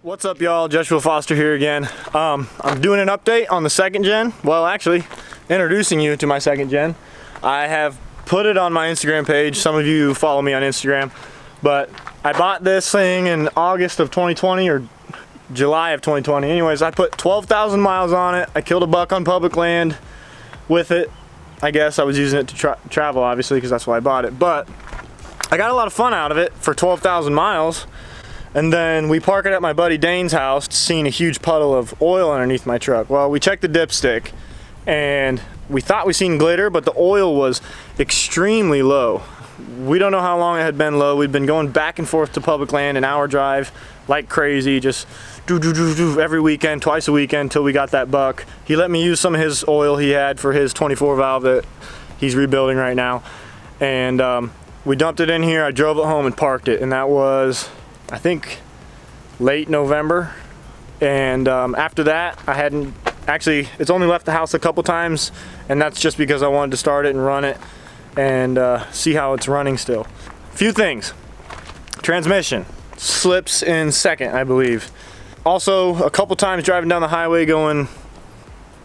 What's up, y'all? Joshua Foster here again. I'm doing an update on the second gen. Well, actually, introducing you to my second gen. I have put it on my Instagram page. Some of you follow me on Instagram, but I bought this thing in August of 2020 or July of 2020. Anyways, I put 12,000 miles on it. I killed a buck on public land with it. I guess I was using it to travel, obviously, because that's why I bought it. But I got a lot of fun out of it for 12,000 miles. And then we park it at my buddy Dane's house, seeing a huge puddle of oil underneath my truck. Well, we checked the dipstick and we thought we seen glitter, but the oil was extremely low. We don't know how long it had been low. We'd been going back and forth to public land, an hour drive, like crazy, just do every weekend, twice a weekend, till we got that buck. He let me use some of his oil he had for his 24 valve that he's rebuilding right now. And we dumped it in here. I drove it home and parked it, and that was, I think, late November. And after that, I hadn't actually, it's only left the house a couple times, and that's just because I wanted to start it and run it and see how it's running still. Few things. Transmission slips in second, I believe. Also, a couple times driving down the highway going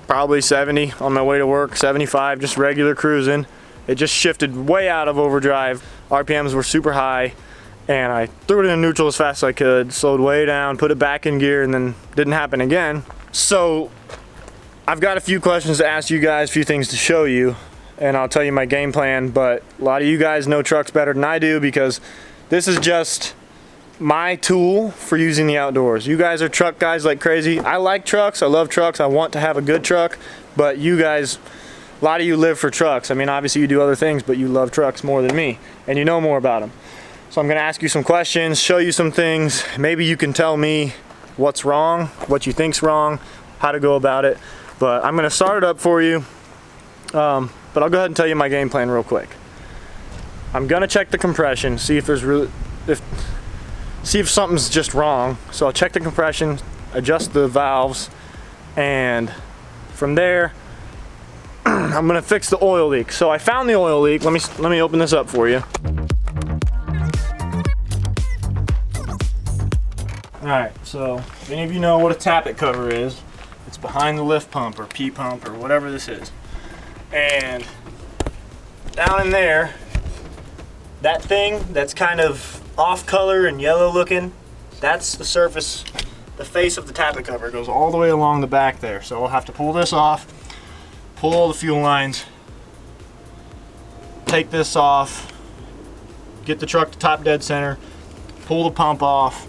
probably 70 on my way to work, 75, just regular cruising. It just shifted way out of overdrive. RPMs were super high. And I threw it in neutral as fast as I could, slowed way down, put it back in gear, and then didn't happen again. So I've got a few questions to ask you guys, a few things to show you, and I'll tell you my game plan. But a lot of you guys know trucks better than I do, because this is just my tool for using the outdoors. You guys are truck guys like crazy. I like trucks, I love trucks, I want to have a good truck, but you guys, a lot of you live for trucks. I mean, obviously you do other things, but you love trucks more than me, and you know more about them. So I'm going to ask you some questions, show you some things. Maybe you can tell me what's wrong, what you think's wrong, how to go about it. But I'm going to start it up for you. But I'll go ahead and tell you my game plan real quick. I'm going to check the compression, see if there's see if something's just wrong. So I'll check the compression, adjust the valves, and from there I'm going to fix the oil leak. So I found the oil leak. Let me open this up for you. Alright, so if any of you know what a tappet cover is, it's behind the lift pump or P pump or whatever this is. And down in there, that thing that's kind of off color and yellow looking, that's the surface, the face of the tappet cover. It goes all the way along the back there. So I'll have to pull this off, pull all the fuel lines, take this off, get the truck to top dead center, pull the pump off,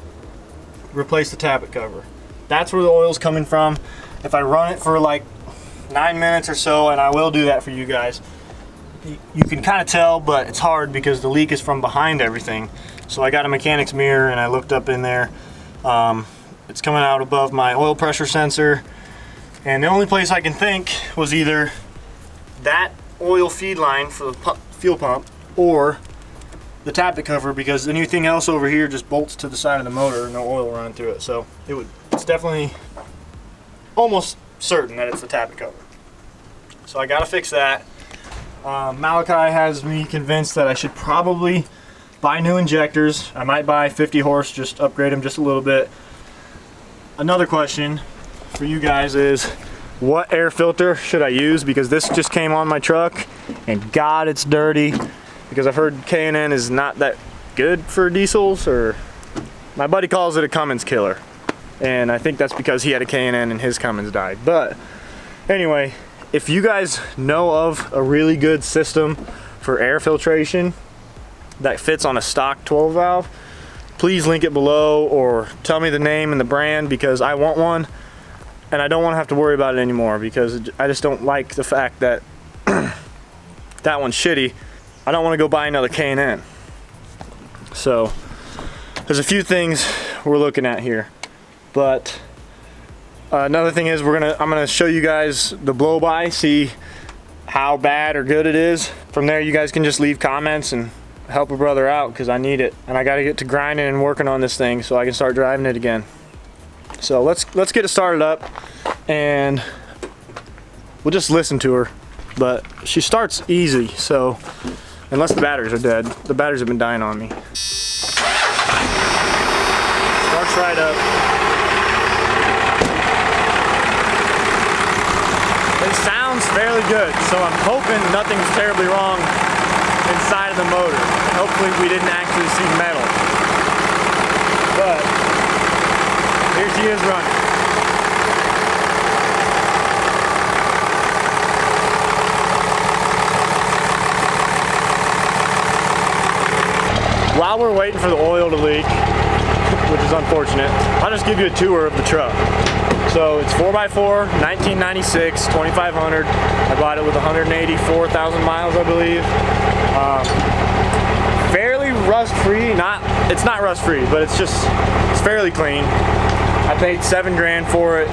replace the tappet cover. That's where the oil's coming from. If I run it for like 9 minutes or so, and I will do that for you guys, you can kind of tell, but it's hard because the leak is from behind everything. So I got a mechanic's mirror and I looked up in there. It's coming out above my oil pressure sensor, and the only place I can think was either that oil feed line for the fuel pump or the tappet cover, because anything else over here just bolts to the side of the motor, no oil running through it. So it's definitely almost certain that it's the tappet cover. So I gotta fix that. Malachi has me convinced that I should probably buy new injectors. I might buy 50 horse, just upgrade them just a little bit. Another question for you guys is, what air filter should I use? Because this just came on my truck and God, it's dirty. Because I've heard K&N is not that good for diesels, or my buddy calls it a Cummins killer. And I think that's because he had a K&N and his Cummins died. But anyway, if you guys know of a really good system for air filtration that fits on a stock 12 valve, please link it below or tell me the name and the brand, because I want one and I don't want to have to worry about it anymore, because I just don't like the fact that that one's shitty. I don't want to go buy another K&N. So there's a few things we're looking at here, but another thing is I'm gonna show you guys the blow by, see how bad or good it is. From there you guys can just leave comments and help a brother out, because I need it, and I got to get to grinding and working on this thing so I can start driving it again. So let's get it started up, and we'll just listen to her. But she starts easy, so unless the batteries are dead. The batteries have been dying on me. Starts right up. It sounds fairly good, so I'm hoping nothing's terribly wrong inside of the motor. Hopefully we didn't actually see metal. But here she is running. While we're waiting for the oil to leak, which is unfortunate, I'll just give you a tour of the truck. So it's 4x4, 1996, 2500. I bought it with 184,000 miles, I believe. Fairly rust-free. It's not rust-free, but it's fairly clean. I paid $7 grand for it,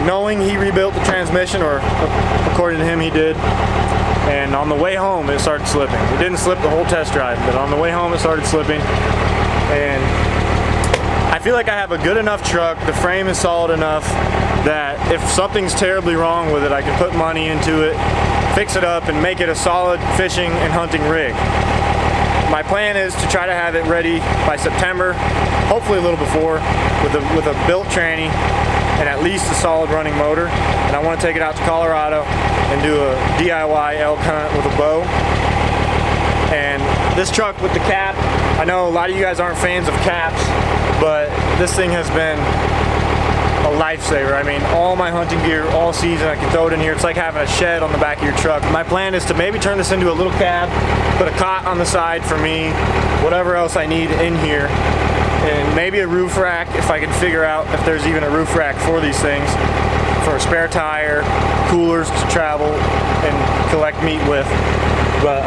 knowing he rebuilt the transmission, or according to him, he did. And on the way home, it started slipping. It didn't slip the whole test drive, but on the way home, it started slipping. And I feel like I have a good enough truck, the frame is solid enough that if something's terribly wrong with it, I can put money into it, fix it up, and make it a solid fishing and hunting rig. My plan is to try to have it ready by September, hopefully a little before, with a built tranny and at least a solid running motor. And I want to take it out to Colorado and do a DIY elk hunt with a bow. And this truck with the cap, I know a lot of you guys aren't fans of caps, but this thing has been a lifesaver. I mean, all my hunting gear all season, I can throw it in here. It's like having a shed on the back of your truck. My plan is to maybe turn this into a little cab, put a cot on the side for me, whatever else I need in here, and maybe a roof rack if I can figure out if there's even a roof rack for these things, for a spare tire, coolers to travel and collect meat with. But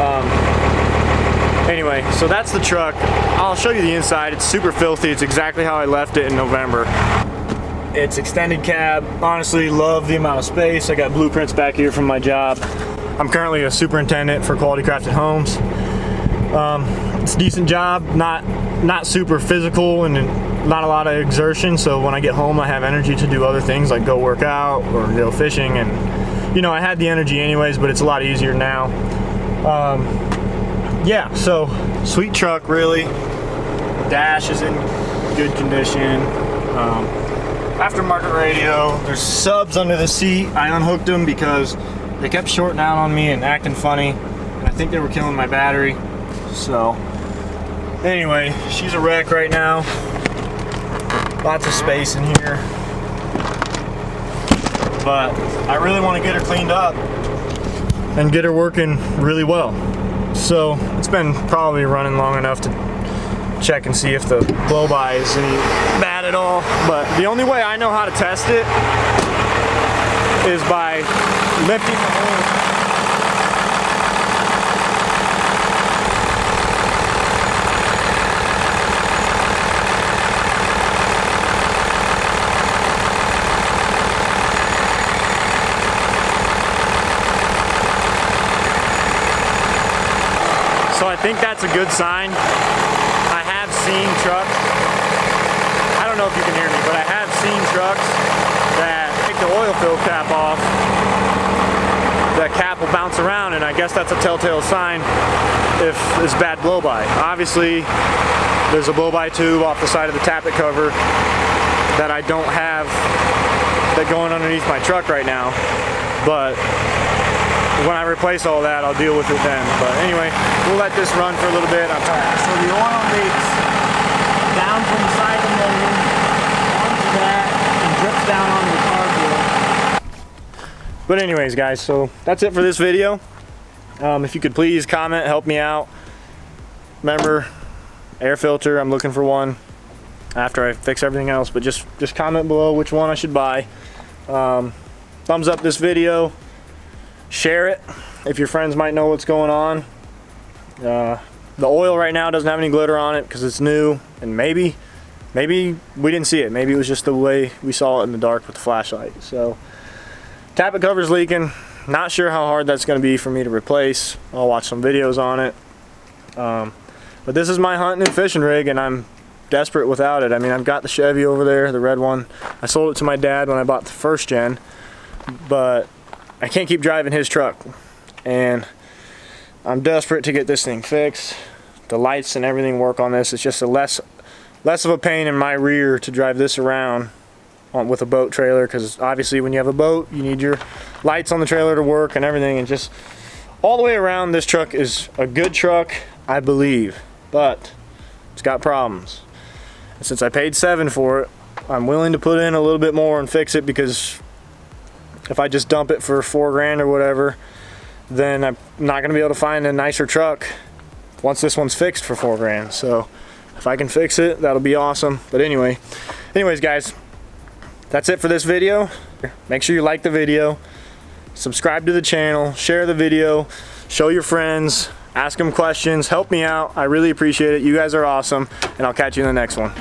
anyway, so that's the truck. I'll show you the inside. It's super filthy. It's exactly how I left it in November. It's extended cab. Honestly, love the amount of space. I got blueprints back here from my job. I'm currently a superintendent for Quality Crafted Homes. It's a decent job, not super physical and not a lot of exertion, so when I get home I have energy to do other things like go work out or go fishing, and you know, I had the energy anyways, but it's a lot easier now. Yeah, so sweet truck, really. Dash is in good condition. Aftermarket radio. There's subs under the seat. I unhooked them because they kept shorting out on me and acting funny, and I think they were killing my battery. So anyway, she's a wreck right now. Lots of space in here, but I really want to get her cleaned up and get her working really well. So it's been probably running long enough to check and see if the blow-by is any bad at all. But the only way I know how to test it is by lifting the whole. So I think that's a good sign. I have seen trucks, I don't know if you can hear me, but I have seen trucks that take the oil fill cap off, the cap will bounce around, and I guess that's a telltale sign if it's bad blow-by. Obviously, there's a blow-by tube off the side of the tappet cover that I don't have that going underneath my truck right now, but when I replace all that, I'll deal with it then. But anyway, we'll let this run for a little bit. So the oil leaks down from the side of the motor onto that and drips down onto the carburetor. But anyways, guys, so that's it for this video. If you could please comment, help me out. Remember, air filter, I'm looking for one after I fix everything else. But just comment below which one I should buy. Thumbs up this video. Share it if your friends might know what's going on. The oil right now doesn't have any glitter on it because it's new, and maybe we didn't see it. Maybe it was just the way we saw it in the dark with the flashlight. So tappet cover's leaking. Not sure how hard that's going to be for me to replace. I'll watch some videos on it. But this is my hunting and fishing rig, and I'm desperate without it. I mean, I've got the Chevy over there, the red one. I sold it to my dad when I bought the first gen, but I can't keep driving his truck, and I'm desperate to get this thing fixed. The lights and everything work on this. It's just a less of a pain in my rear to drive this around with a boat trailer, because obviously when you have a boat, you need your lights on the trailer to work and everything, and just all the way around, this truck is a good truck, I believe, but it's got problems. And since I paid $7,000 for it, I'm willing to put in a little bit more and fix it, because if I just dump it for $4,000 or whatever, then I'm not gonna be able to find a nicer truck once this one's fixed for $4,000. So if I can fix it, that'll be awesome. But anyways guys, that's it for this video. Make sure you like the video, subscribe to the channel, share the video, show your friends, ask them questions, help me out. I really appreciate it. You guys are awesome, and I'll catch you in the next one.